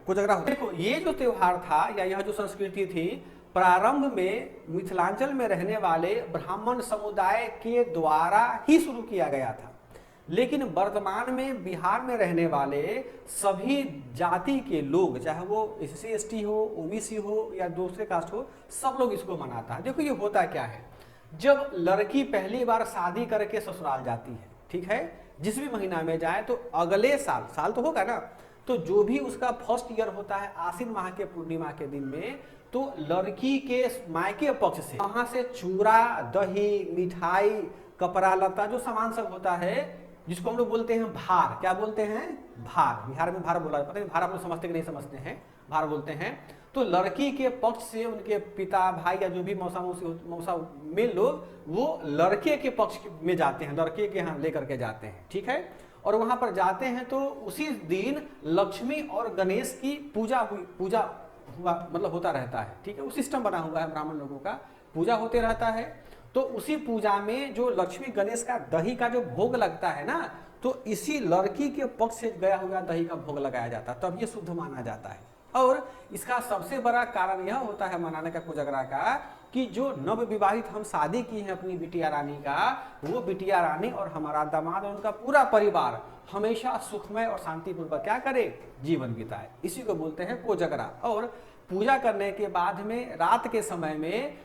कोजगरा होता है। देखो ये जो त्योहार था या यह जो संस्कृति थी प्रारंभ में मिथिलांचल में रहने वाले ब्राह्मण समुदाय के द्वारा ही शुरू किया गया था, लेकिन वर्तमान में बिहार में रहने वाले सभी जाति के लोग, चाहे वो SC ST हो, OBC हो या दूसरे कास्ट हो, सब लोग इसको मनाता है। देखो ये होता क्या है, जब लड़की पहली बार शादी करके ससुराल जाती है, ठीक है, जिस भी महीना में जाए तो अगले साल तो होगा ना, तो जो भी उसका फर्स्ट ईयर होता है आश्विन माह के पूर्णिमा के दिन में, तो लड़की के मायके पक्ष से वहां से चूड़ा, दही, मिठाई, कपड़ा लत्ता जो सामान सब होता है, जिसको हम लोग बोलते हैं भार, क्या बोलते हैं, भार। बिहार में भार बोला, पता नहीं भार आप लोग समझते कि नहीं समझते हैं, भार बोलते हैं। तो लड़की के पक्ष से उनके पिता, भाई या जो भी मौसा में लोग, वो लड़के के पक्ष में जाते हैं, लड़के के यहाँ लेकर के जाते हैं, ठीक है। और वहां पर जाते हैं तो उसी दिन लक्ष्मी और गणेश की पूजा हुआ मतलब होता रहता है, ठीक है। वो सिस्टम बना हुआ है, ब्राह्मण लोगों का पूजा होते रहता है। तो उसी पूजा में जो लक्ष्मी गणेश का दही का जो भोग लगता है ना, तो इसी लड़की के पक्ष से गया हुआ दही का भोग लगाया जाता है, तब ये शुद्ध माना जाता है। और इसका सबसे बड़ा कारण यह होता है मनाने का कोजगरा का, कि जो नव विवाहित हम शादी की है अपनी बिटिया रानी का, वो बिटिया रानी और हमारा दामाद और उनका पूरा परिवार हमेशा सुखमय और शांतिपूर्वक क्या करे, जीवन बिताए। इसी को बोलते हैं कोजगरा। और पूजा करने के बाद में रात के समय में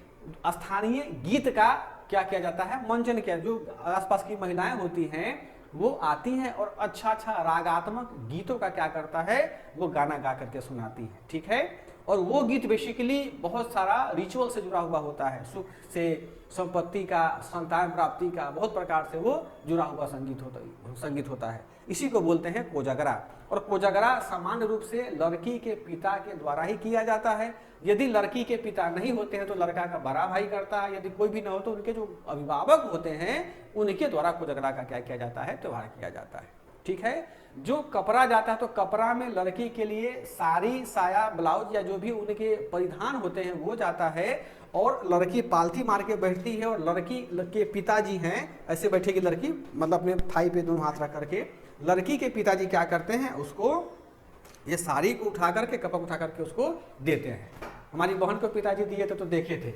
स्थानीय गीत का क्या किया जाता है, मंचन किया, जो आसपास की महिलाएं होती हैं वो आती हैं और अच्छा रागात्मक गीतों का क्या करता है, वो गाना गा करके सुनाती है, ठीक है। और वो गीत बेसिकली बहुत सारा रिचुअल से जुड़ा हुआ होता है, सुख से, संपत्ति का, संतान प्राप्ति का, बहुत प्रकार से वो जुड़ा हुआ संगीत होता है। इसी को बोलते हैं कोजगरा। और कोजगरा सामान्य रूप से लड़की के पिता के द्वारा ही किया जाता है। यदि लड़की के पिता नहीं होते हैं तो लड़का का बड़ा भाई करता है, यदि कोई भी न हो तो उनके जो अभिभावक होते हैं उनके द्वारा कोजगरा का क्या किया जाता है, त्योहार किया जाता है, ठीक है। जो कपड़ा जाता है तो कपड़ा में लड़की के लिए साड़ी, साया, ब्लाउज या जो भी उनके परिधान होते हैं वो जाता है। और लड़की पालथी मार के बैठती है और लड़की के पिताजी हैं, ऐसे बैठेगी लड़की, मतलब अपने थाई पे दोनों हाथ रख करके। लड़की के पिताजी क्या करते हैं, उसको ये साड़ी को उठा करके, कपड़ा उठा करके उसको देते हैं। हमारी बहन को पिताजी दिए थे तो देखे थे,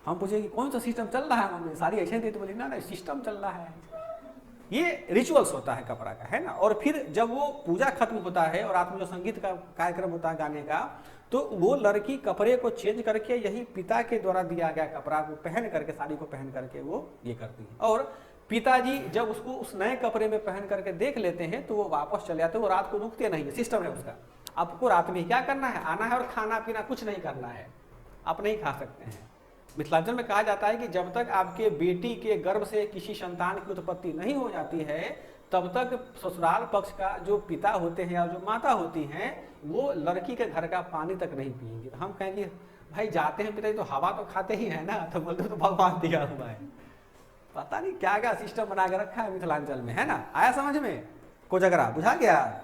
हम पूछे कि कौन सा सिस्टम चल रहा है मम्मी, साड़ी ऐसे दी, तो बोली ना सिस्टम चल रहा है, ये रिचुअल्स होता है कपड़ा का, है ना। और फिर जब वो पूजा खत्म होता है और रात में जो संगीत का कार्यक्रम होता है गाने का, तो वो लड़की कपड़े को चेंज करके यही पिता के द्वारा दिया गया कपड़ा को पहन करके, साड़ी को पहन करके वो ये करती है। और पिताजी जब उसको उस नए कपड़े में पहन करके देख लेते हैं तो वो वापस चले जाते हैं, वो रात को रुकते नहीं है, सिस्टम है उसका। आपको रात में क्या करना है, आना है और खाना पीना कुछ नहीं करना है, आप नहीं खा सकते हैं। मिथिलांचल में कहा जाता है कि जब तक आपके बेटी के गर्भ से किसी संतान की उत्पत्ति नहीं हो जाती है तब तक ससुराल पक्ष का जो पिता होते हैं या जो माता होती हैं वो लड़की के घर का पानी तक नहीं पिएंगे। हम कहेंगे भाई जाते हैं पिताजी तो हवा तो खाते ही है ना, तो बोलते तो भगवान दिया हुआ है। पता नहीं क्या क्या सिस्टम बना के रखा है मिथिलांचल में, है ना। आया समझ में कोजगरा, बुझा गया।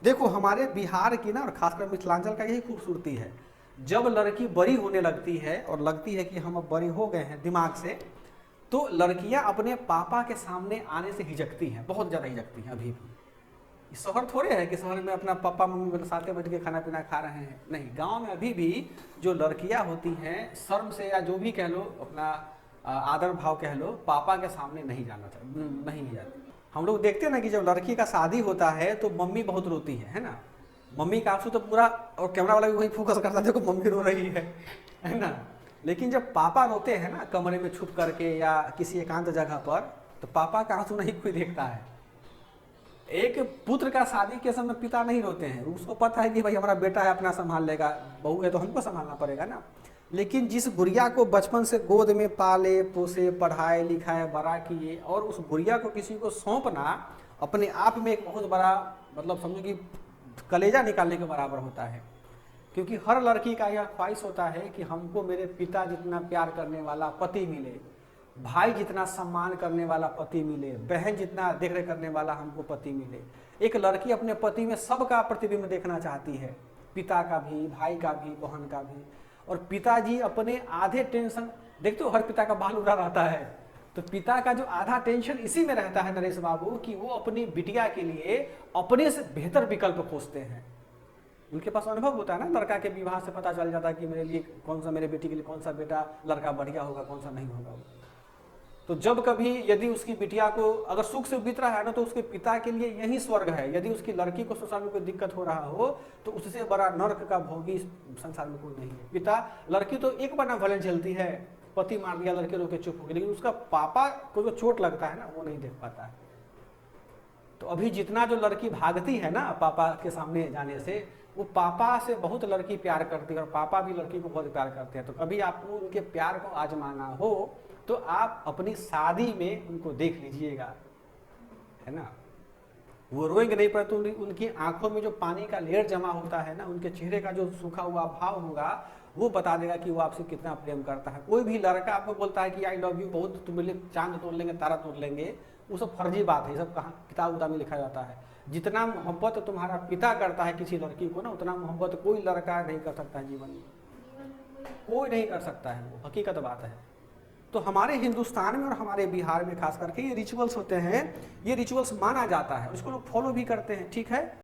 देखो हमारे बिहार की ना और खासकर मिथिलांचल का यही खूबसूरती है, जब लड़की बड़ी होने लगती है और लगती है कि हम अब बड़ी हो गए हैं दिमाग से, तो लड़कियां अपने पापा के सामने आने से हिचकती हैं, बहुत ज़्यादा हिचकती हैं। अभी भी शहर थोड़े है कि शहर में अपना पापा मम्मी के साथ बैठ के खाना पीना खा रहे हैं, नहीं। गांव में अभी भी जो लड़कियां होती हैं शर्म से या जो भी कह लो, अपना आदर भाव कह लो, पापा के सामने नहीं जाना चाहिए, नहीं जाती। हम लोग देखते हैं ना कि जब लड़की का शादी होता है तो मम्मी बहुत रोती है ना। मम्मी का आंसू तो पूरा, और कैमरा वाला भी वही फोकस करता है, देखो मम्मी रो रही है ना। लेकिन जब पापा रोते हैं ना कमरे में छुप करके या किसी एकांत जगह पर, तो पापा का आंसू नहीं कोई देखता है। एक पुत्र का शादी के समय पिता नहीं रोते हैं, उसको पता है कि भाई हमारा बेटा है, अपना संभाल लेगा, बहू है तो हमको संभालना पड़ेगा ना। लेकिन जिस गुड़िया को बचपन से गोद में पाले पोसे, पढ़ाए लिखाए, बड़ा किए, और उस गुड़िया को किसी को सौंपना अपने आप में एक बहुत बड़ा, मतलब समझो कि कलेजा निकालने के बराबर होता है। क्योंकि हर लड़की का यह ख्वाहिश होता है कि हमको मेरे पिता जितना प्यार करने वाला पति मिले, भाई जितना सम्मान करने वाला पति मिले, बहन जितना देखरेख करने वाला हमको पति मिले। एक लड़की अपने पति में सबका प्रतिबिंब देखना चाहती है, पिता का भी, भाई का भी, बहन का भी। और पिताजी अपने आधे टेंशन, देखते हो हर पिता का बाल उड़ा रहता है, तो पिता का जो आधा टेंशन इसी में रहता है नरेश बाबू, कि वो अपनी बिटिया के लिए अपने से बेहतर विकल्प खोजते हैं। उनके पास अनुभव होता है ना, लड़का के विवाह से पता चल जाता है कि मेरे लिए कौन सा, मेरे बेटी के लिए कौन सा बेटा लड़का बढ़िया होगा, कौन सा नहीं होगा। तो जब कभी यदि उसकी बिटिया को अगर सुख से बीत रहा है ना, तो उसके पिता के लिए यही स्वर्ग है। यदि उसकी लड़की को संसार में कोई दिक्कत हो रहा हो तो उससे बड़ा नर्क का भोगी संसार में कोई नहीं है। पिता, लड़की तो एक बार ना भले झेलती है, पति मार दिया, लड़के रोके चुप हो गई, लेकिन उसका पापा को जो चोट लगता है ना वो नहीं देख पाता है। तो अभी जितना जो लड़की भागती है ना पापा के सामने जाने से, वो पापा से बहुत लड़की प्यार करती है और पापा भी लड़की को बहुत प्यार करते हैं। तो कभी आपको उनके प्यार को आजमाना हो तो आप अपनी शादी में उनको देख लीजिएगा, है ना। वो रोएंगे नहीं, परंतु उनकी आंखों में जो पानी का लेयर जमा होता है ना, उनके चेहरे का जो सूखा हुआ भाव होगा वो बता देगा कि वो आपसे कितना प्रेम करता है। कोई भी लड़का आपको बोलता है कि आई लव यू बहुत, तुम मेरे चांद तोड़ लेंगे, तारा तोड़ लेंगे, वो सब फर्जी बात है। सब कहाँ किताब उताब में लिखा जाता है। जितना मोहब्बत तुम्हारा पिता करता है किसी लड़की को ना, उतना मोहब्बत कोई लड़का नहीं कर सकता है जीवन में, कोई नहीं कर सकता है, वो हकीकत बात है। तो हमारे हिंदुस्तान में और हमारे बिहार में खास करके ये रिचुअल्स होते हैं, ये रिचुअल्स माना जाता है, उसको लोग फॉलो भी करते हैं, ठीक है।